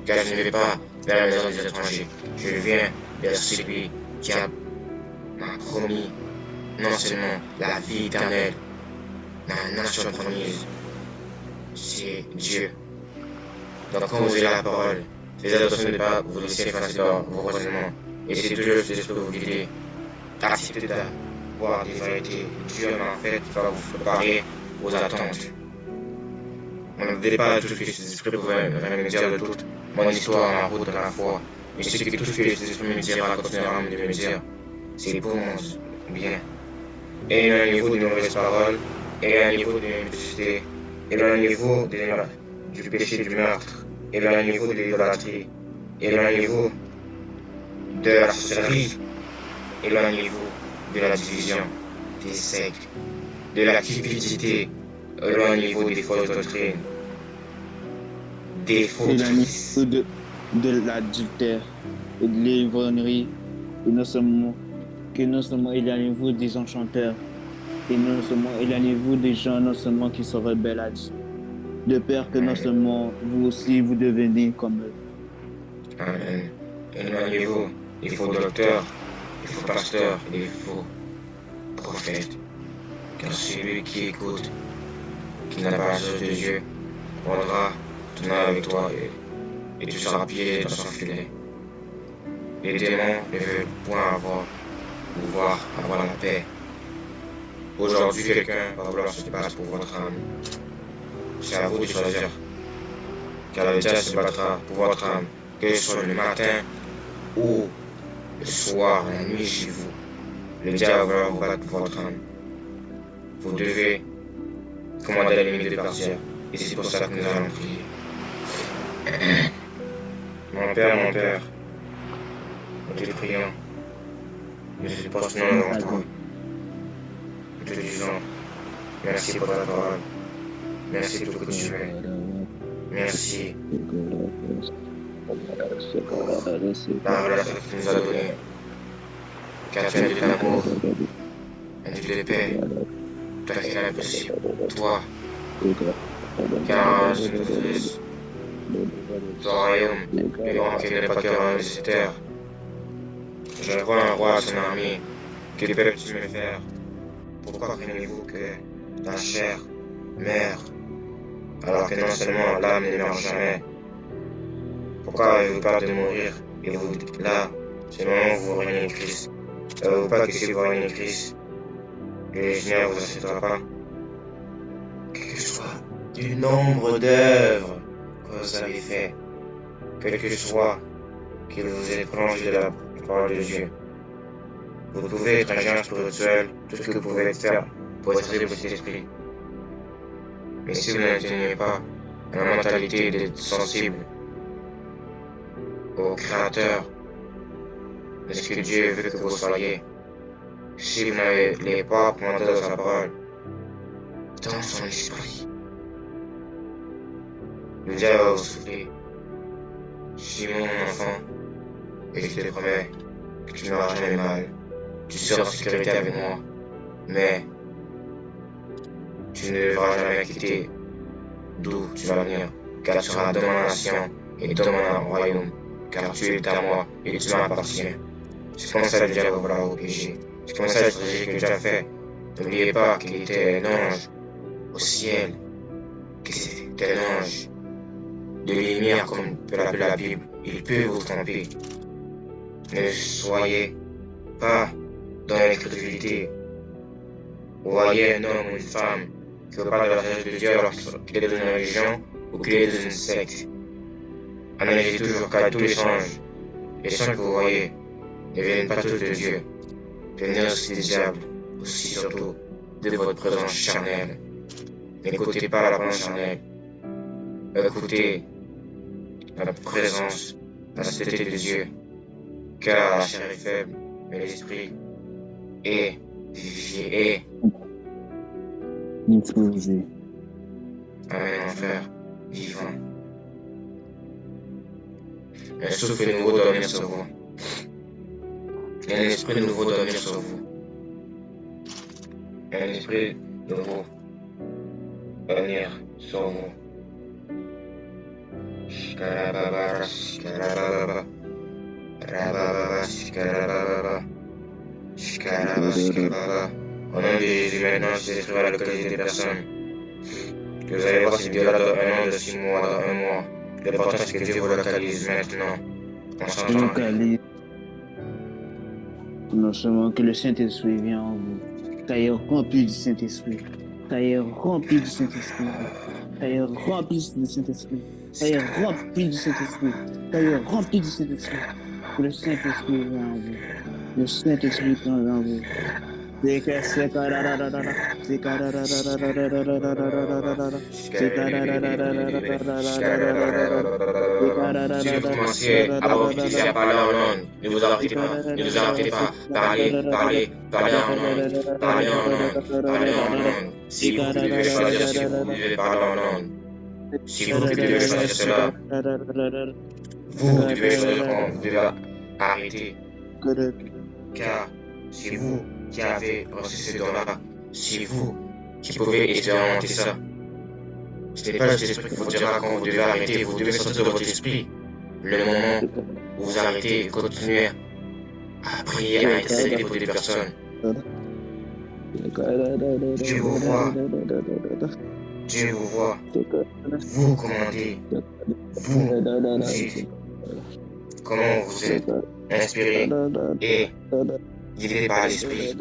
Car je ne vais pas vers la maison des étrangers. Je viens vers celui qui m'a promis non seulement la vie éternelle, mais la nation promise. C'est Dieu. Donc quand vous avez la parole, faites attention de ne pas vous laisser effacer par vos raisonnements. Et c'est toujours ce que vous guider. Acceptez d'avoir des vérités. Dieu, en fait, va vous préparer aux attentes. On ne devait pas tout ce que ces esprits pouvaient me dire de toute mon histoire en route de la foi. Et ce que tout ce que ces esprits me dira continuera de me dire, c'est pour mon bien. Et un niveau de mauvaises paroles, et un niveau de médicité, et un niveau du péché du meurtre, et un niveau de l'idolâtrie, et un niveau de la sorcellerie, et un niveau de la division, des sectes, de la cupidité, et un niveau des fausses doctrines, des faux vices. De l'adultère et de l'ivrognerie, et non seulement il y a un niveau des enchanteurs, et non seulement il y a un niveau des gens non seulement qui se rebellent à Dieu, de peur que non seulement vous aussi vous devenez comme eux. Amen. Éloignez-vous des faux docteurs, des faux pasteurs et des faux prophètes. Car celui qui écoute, qui n'a pas la chose de Dieu, prendra ton âme avec toi et tu seras piégé dans son filet. Les démons ne veulent point pouvoir avoir la paix. Aujourd'hui, quelqu'un va vouloir se battre pour votre âme. C'est à vous de choisir. Car le diable se battra pour votre âme, que ce soit le matin ou le soir, la nuit chez vous. Le diable va vouloir vous battre pour votre âme. Vous devez commander à l'ennemi de partir. Et c'est pour ça que nous allons prier. Mon Père, nous te prions. Nous te postons devant toi. Nous te disons, Merci pour ta parole. Merci pour tout ce que tu fais. Merci pour la relation que tu nous as donnée. Car tu as de l'amour, un de paix. Toi qui es l'impossible. Toi, car je nous fils. Ton royaume, le grand qui n'est pas qu'un de cette terre. Je vois un roi à son armée. Que peux-tu me faire? Pourquoi craignez-vous que la chair meure, alors que non seulement l'âme ne meurt jamais? Pourquoi avez-vous peur de mourir? Et vous, là, c'est le moment où vous régnez Christ. Ne savez-vous pas que si vous régnez Christ, le Seigneur vous acceptera pas? Quel que soit du nombre d'œuvres que vous avez fait, quel que soit que vous êtes prolongé de la parole de Dieu, vous pouvez être un géant spirituel, tout ce que vous pouvez faire pour être votre esprit. Mais si vous n'atteignez pas la mentalité d'être sensible au Créateur de ce que Dieu veut que vous soyez, si vous n'avez pas pour entrer dans sa parole, dans son esprit, le diable va vous souffler. Je suis mon enfant, et je te promets que tu n'auras jamais mal. Tu seras en sécurité avec moi, mais tu ne devras jamais quitter d'où tu vas venir, car tu seras dans ma nation et dans mon royaume, car tu es à moi et tu m'appartiens. C'est comme ça que le diable va vouloir vous piéger. C'est comme ça le stratégie que Dieu a fait. N'oubliez pas qu'il était un ange au ciel, que c'était un ange de lumière, comme peut l'appeler la Bible. Il peut vous tromper. Ne soyez pas dans l'incrédulité. Vous voyez un homme ou une femme qui vous parle de la sagesse de Dieu alors qu'il est dans une religion ou qu'il est dans une secte. Analysez toujours car tous les songes que vous voyez ne viennent pas tous de Dieu. Viennent aussi des diables, aussi surtout de votre présence charnelle. N'écoutez pas la présence charnelle. Écoutez la présence, la sainteté de Dieu. Car la chair est faible, mais l'esprit est vivifié et diffusé. Amen, mon frère, vivant. Un souffle nouveau doit venir sur vous. Et un esprit nouveau doit venir sur vous. Un esprit nouveau doit venir sur vous. Shikarababa, shikarababa. Rababa, shikarababa. Shikarababa, shikarababa. Au nom de Jésus, maintenant, je sais trouver à la localité des personnes. Que vous allez voir ces vidéos-là dans un an, de 6 mois, dans un mois. L'important, c'est que Dieu vous localise maintenant. On s'entend. Localise. Non seulement que le Saint-Esprit vient en vous. Soyez rempli du Saint-Esprit. Soyez rempli du Saint-Esprit. Soyez rempli du Saint-Esprit. Soyez rempli du Saint-Esprit. Soyez rempli du Saint-Esprit. Que le Saint-Esprit vient en vous. Le Saint-Esprit vient en vous. Si vous commencez à vous utiliser à parler en langue, ne vous arrêtez pas, ne vous arrêtez pas. Parlez en langue, parlez en langue, parlez en langue. Si vous devez choisir, si vous devez parler en langue, si vous devez choisir cela, vous devez choisir quand vous devez arrêter. Car c'est vous qui avez reçu ce don-là, c'est vous qui pouvez expérimenter ça. Ce n'est pas le Saint-Esprit qui vous dira quand vous devez arrêter, vous devez sortir de votre esprit. Le moment où vous arrêtez, continuez à prier, à intercéder pour des personnes. Dieu vous voit. Dieu vous voit. Vous commandez. Vous dites comment vous êtes inspiré et guidé par l'esprit.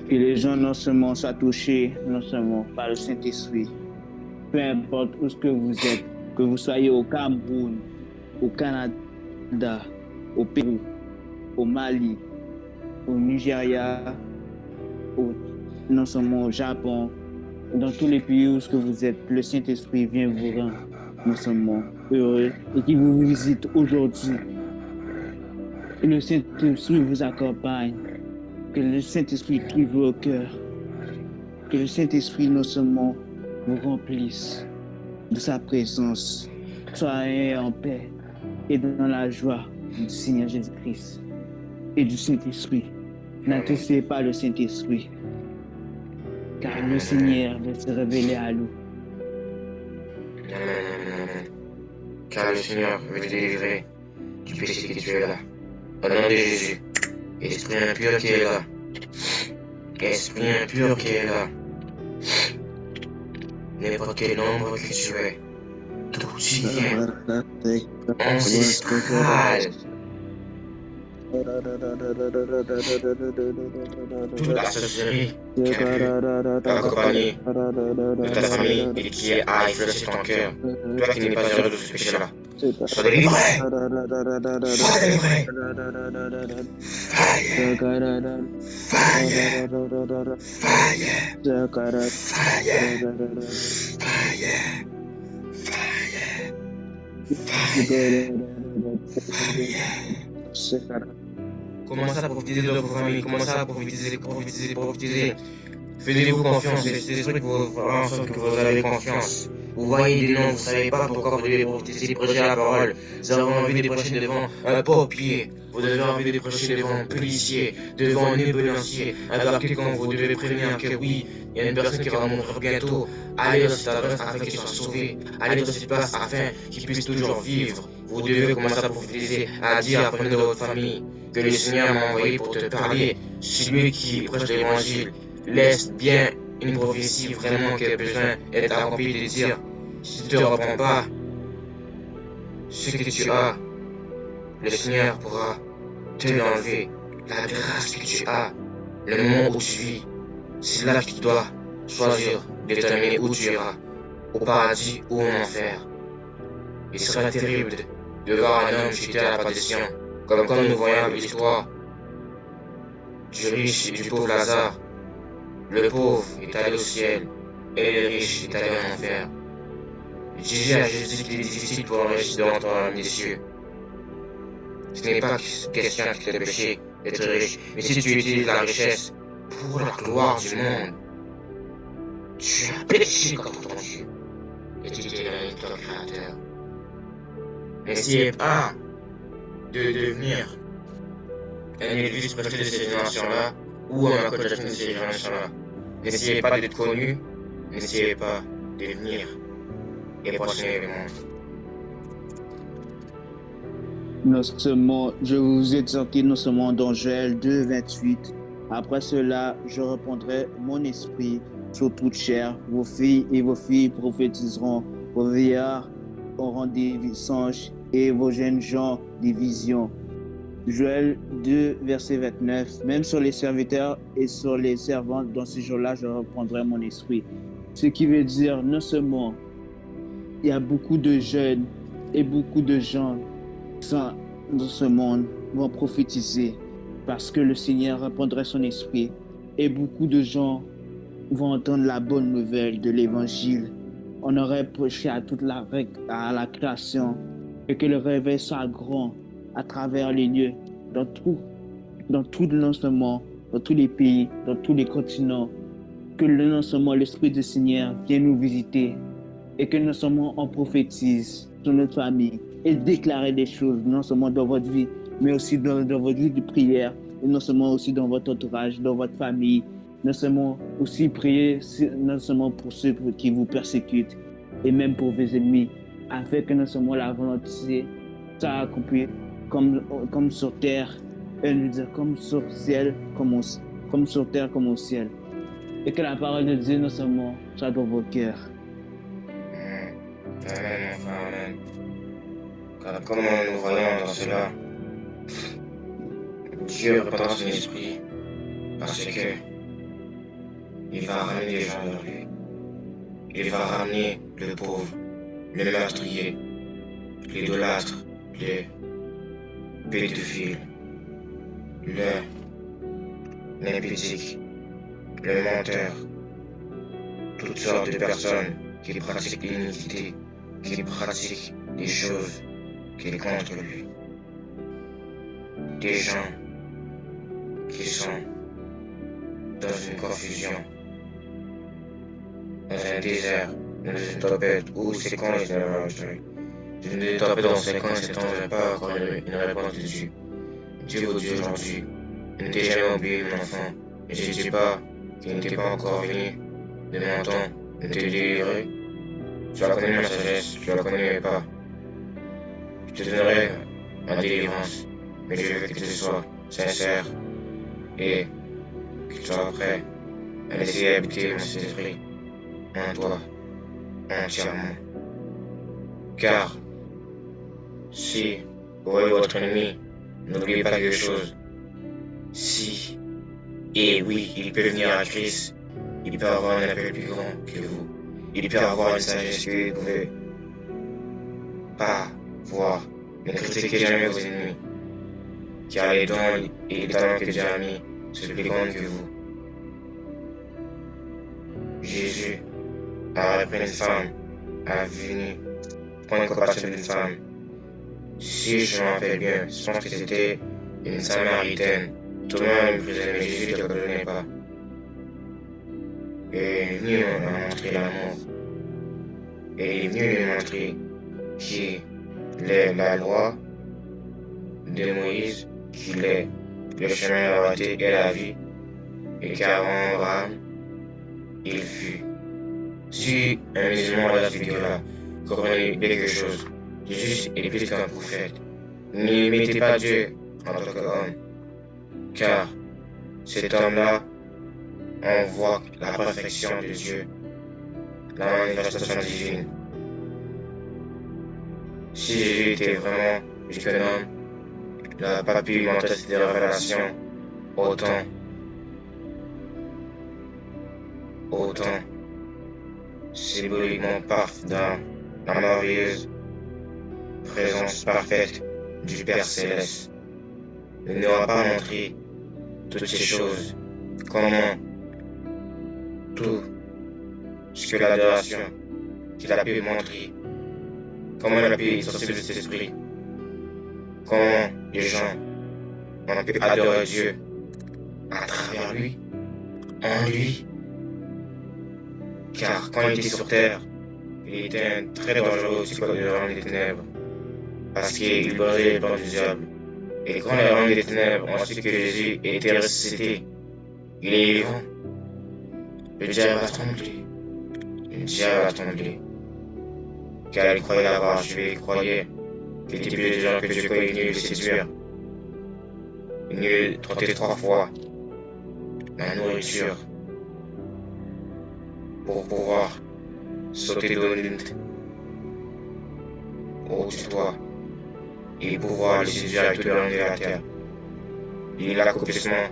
Et les gens non seulement soient touchés, non seulement par le Saint-Esprit, peu importe où ce que vous êtes, que vous soyez au Cameroun, au Canada, au Pérou, au Mali, au Nigeria, non seulement au Japon, dans tous les pays où ce que vous êtes, le Saint-Esprit vient vous rendre non seulement heureux et qui vous visite aujourd'hui. Que le Saint-Esprit vous accompagne. Que le Saint-Esprit touche vos cœurs. Que le Saint-Esprit non seulement vous remplisse de sa présence. Soyez en paix et dans la joie du Seigneur Jésus-Christ et du Saint-Esprit. N'attristez pas le Saint-Esprit, car le Seigneur va se révéler à nous. Amen. Car le Seigneur veut te délivrer du péché que tu es là. Au nom de Jésus, esprit impur qui est là. Esprit impur qui est là. N'importe quel nombre que tu es, d'où tu viens, ancestral, toute la sorcellerie qui a pu t'accompagner de ta famille et qui a influencé ton cœur, toi qui n'es pas heureux de ce péché-là, sois délivré, sois délivré. Fire, commencez à profiter de votre famille, commencez à profiter. Faites-vous confiance, c'est des trucs vous feront en sorte que vous avez confiance. Vous voyez des noms, vous ne savez pas pourquoi vous devez profiter, prêcher la parole. Vous avez envie de prêcher devant un pompier, vous avez envie de prêcher devant un policier, devant un ambulancier, avec quelqu'un vous devez prévenir que oui, il y a une personne qui va mourir bientôt. Allez dans cette adresse afin qu'il soit sauvé. Allez dans cette place afin qu'il puisse toujours vivre. Vous devez commencer à profiter, à dire à de votre famille que le Seigneur m'a envoyé pour te parler. Celui qui prêche l'évangile laisse bien une prophétie vraiment qui a besoin d'être accomplie de dire, si tu ne te reprends pas, ce que tu as, le Seigneur pourra te l'enlever. La grâce que tu as, le moment où tu vis, c'est là que tu dois choisir, déterminer où tu iras, au paradis ou en enfer. Il serait terrible de voir un homme chuter à la perdition, comme quand nous voyons l'histoire du riche et du pauvre Lazare. Le pauvre est allé au ciel et le riche est allé en enfer. Jésus a juste dit qu'il est difficile pour un riche d'entrer dans les cieux. Ce n'est pas question que tu aies péché d'être riche, mais si tu utilises la richesse pour la gloire du monde, tu as péché contre ton Dieu et tu t'éloignes de ton Créateur. N'essayez pas de devenir un Elvis Presley de ces générations-là ou un Michael Jackson de ces générations-là. N'essayez pas d'être connu, n'essayez pas de venir et prochainer le monde. Non seulement, je vous ai exhorté non seulement dans Joël 2, 28. Après cela, je répandrai mon esprit sur toute chair. Vos filles et vos filles prophétiseront, vos vieillards auront des songes et vos jeunes gens des visions. Joël 2, verset 29. Même sur les serviteurs et sur les servantes, dans ces jours-là, je reprendrai mon esprit. Ce qui veut dire, non seulement, il y a beaucoup de jeunes et beaucoup de gens qui sont dans ce monde vont prophétiser parce que le Seigneur répandrait son esprit et beaucoup de gens vont entendre la bonne nouvelle de l'évangile. On aurait prêché à toute la création et que le réveil soit grand à travers les lieux, dans tout le lancement, dans tous les pays, dans tous les continents, que le lancement, l'Esprit du Seigneur vienne nous visiter et que non seulement on prophétise sur notre famille et déclarer des choses, non seulement dans votre vie, mais aussi dans votre vie de prière, et non seulement aussi dans votre entourage, dans votre famille, non seulement aussi prier, non seulement pour ceux qui vous persécutent, et même pour vos ennemis, afin que non seulement la volonté soit accomplie comme sur terre, comme sur ciel, comme sur terre, comme au ciel. Et que la parole de Dieu non seulement soit dans vos cœurs. Amen, mon frère, amen. Car comme nous voyons dans cela, Dieu répandra son esprit parce que il va ramener les gens vers lui. Il va ramener le pauvre, le meurtrier, l'idolâtre, le pédophile, l'impudique, le menteur, toutes sortes de personnes qui pratiquent l'iniquité, qui pratiquent des choses qui est contre lui. des gens qui sont dans une confusion, dans un désert, dans une tempête où c'est quand je ne tempête dans 5 ans, 7 ans, je n'ai pas encore une réponse de Dieu. Dieu vous dit aujourd'hui, je ne t'ai jamais oublié mon enfant, et je ne dis pas qu'il n'était pas encore venu de mon temps de te délivrer. Tu as connu ma sagesse, tu as connu mes pas. Je te donnerai ma délivrance, mais je veux que tu sois sincère et que tu sois prêt à laisser habiter mon esprit en toi entièrement. Car si vous voyez votre ennemi, n'oubliez pas quelque chose. Si, et oui, il peut venir à Christ, il peut avoir un appel plus grand que vous. Il peut avoir une sagesse que vous ne pouvez pas voir. Ne critiquez jamais vos ennemis, car les dons et les talents que Dieu a mis sont plus grands que vous. Jésus a repris une femme, a venu prendre compassion d'une femme. Si je me rappelle bien, je pense que c'était une Samaritaine. Tout le monde méprisait, mais Jésus ne le pardonnait pas. Et il est venu lui montrer l'amour. Et il est venu lui montrer qu'il est la loi de Moïse, qu'il est le chemin de la vérité et la vie, et qu'avant Abraham, il fut. Si un musulman a la figure-là, comprenez bien quelque chose. Jésus est plus qu'un prophète. N'imitez pas Dieu en tant qu'homme, car cet homme-là, on voit la perfection de Dieu, la manifestation divine. Si Jésus était vraiment juste un homme, il n'aurait pas pu montrer cette révélation autant symboliquement dans la merveilleuse présence parfaite du Père Céleste. Il n'aura pas montré toutes ces choses, comment tout ce que l'adoration qu'il a pu montrer, comment il a pu exaucer de cet esprit, comment les gens ont pu adorer Dieu à travers lui, en lui, car quand il était sur terre, il était un très dangereux psychologue de la des ténèbres, parce qu'il brisait les plans du diable. Et quand les rangs des ténèbres ont su que Jésus était ressuscité, il est vivant, le diable a tremblé. Le diable a tremblé. Car il croyait l'avoir achevé, il croyait qu'il était plus de gens que Dieu est venu le séduire. Il est venu tenter 3 fois la nourriture pour pouvoir sauter de l'onde au-dessus de toi et pouvoir le séduire avec tout le monde de la terre. Il est l'accomplissement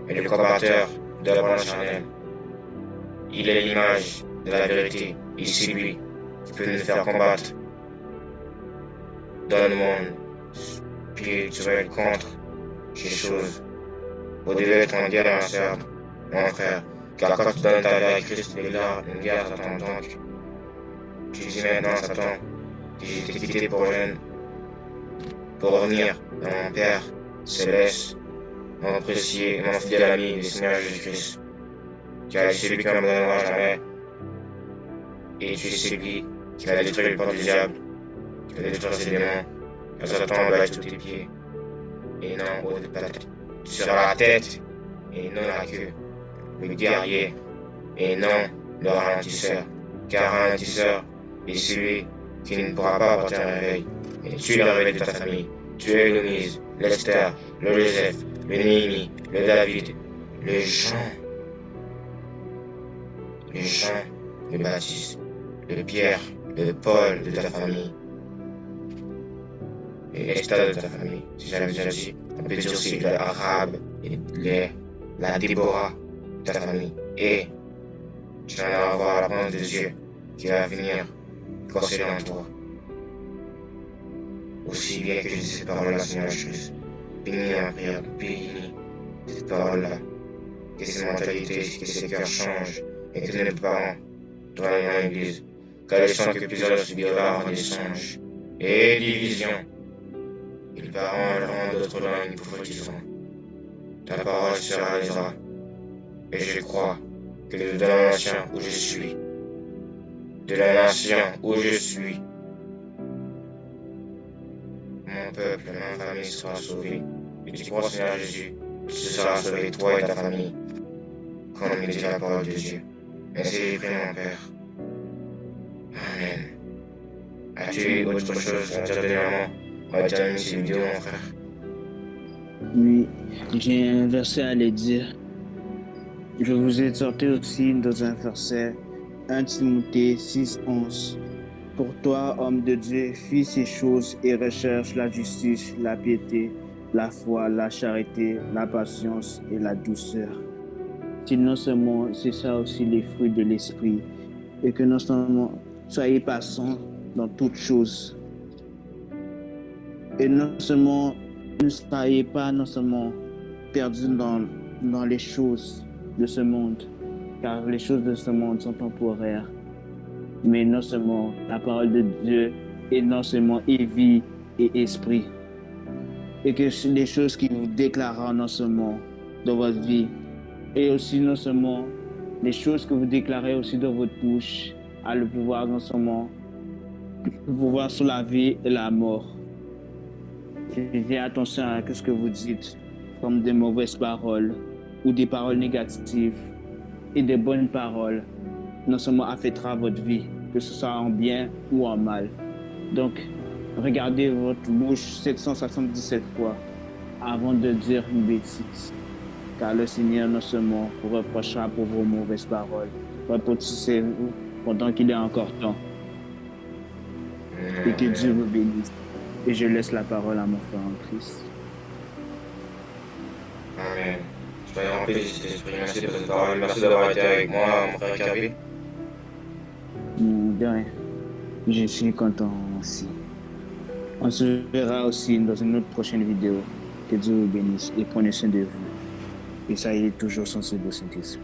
et le combatteur de la bande charnelle. Il est l'image de la vérité et c'est lui qui peut nous faire combattre dans le monde spirituel contre ces choses. Vous devez être en guerre, ma soeur, mon frère, car quand tu donnes ta vie à Christ, il y a une guerre t'attend donc. Tu dis maintenant, Satan, que j'ai été quitté pour revenir dans mon Père Céleste, mon précieux et mon fidèle ami, le Seigneur Jésus-Christ. Car c'est celui qui ne m'abandonnera jamais. Et tu es celui qui va détruire le plan du diable, qui va détruire ses démons, car Satan va être sous tes pieds, et non au-dessus de ta tête. Tu seras la tête, et non la queue, le guerrier, et non le ralentisseur, car un ralentisseur est celui qui ne pourra pas apporter un réveil. Et tu es le réveil de ta famille, tu es Louise, l'Esther, le Joseph, le Néhémie, le David, le Jean, le Baptiste, le Pierre, le Paul de ta famille, et Esther de ta famille. Si j'avais déjà dit, on peut dire aussi l'Arabe, la Déborah de ta famille. Et tu vas avoir la parole de Dieu qui va venir concéder en toi. Aussi bien que je dis ces paroles-là, Seigneur Jésus, bénis ma prière, bénis cette parole-là, que ces mentalités, que ces cœurs changent, et que les parents dans l'Église, car ils sont que plusieurs subiront des songes et divisions. Ils parents leur d'autres langues pour qu'ils ont. Ta parole se réalisera. Et je crois que de la nation où je suis, de la nation où je suis, mon peuple, ma famille sera sauvée. Et tu crois, Seigneur Jésus, tu seras sauvé, toi et ta famille, comme le dit la parole de Dieu. Ainsi j'ai prié, mon Père. Amen. As-tu autre chose à dire dernièrement? On va terminer cette vidéo, mon frère. Oui, j'ai un verset à aller dire. Je vous ai exhorté aussi dans un verset, 1 Timothée 6:11. Pour toi, homme de Dieu, fuis ces choses et recherche la justice, la piété, la foi, la charité, la patience et la douceur. Si non seulement c'est ça aussi les fruits de l'esprit, et que non seulement soyez patients dans toutes choses, et non seulement ne soyez pas non seulement perdus dans les choses de ce monde, car les choses de ce monde sont temporaires, mais non seulement la parole de Dieu est non seulement vie et esprit, et que les choses qui vous déclareront non seulement dans votre vie, et aussi non seulement les choses que vous déclarez aussi dans votre bouche, a le pouvoir non seulement le pouvoir sur la vie et la mort. Faites attention à ce que vous dites, comme des mauvaises paroles ou des paroles négatives, et des bonnes paroles non seulement affectera votre vie, que ce soit en bien ou en mal. Donc, regardez votre bouche 777 fois avant de dire une bêtise, car le Seigneur non seulement vous reprochera pour vos mauvaises paroles, reproduisez-vous pendant qu'il est encore temps. Et que Dieu vous bénisse. Et je laisse la parole à mon frère en Christ. Amen. Soyez remplis de cet esprit. Merci pour cette parole. Merci d'avoir été avec moi, mon frère Kaby. De rien. Je suis content aussi. On se verra aussi dans une autre prochaine vidéo. Que Dieu vous bénisse et prenez soin de vous. Et soyez toujours sensible au Saint-Esprit.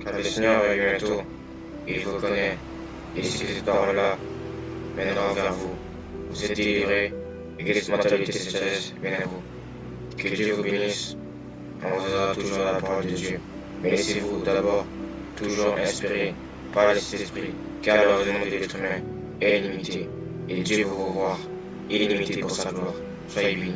Car le Seigneur est bientôt. Il vous connaît. Et si cette parole-là mènera vers vous, vous êtes délivrés et que cette mentalité se cesse bien à vous. Que Dieu vous bénisse. On vous aura toujours la parole de Dieu. Mais laissez-vous d'abord toujours inspiré par le Saint-Esprit, car le raisonnement de l'être humain est illimité. Et Dieu veut vous voir illimité pour sa gloire. Soyez bénis.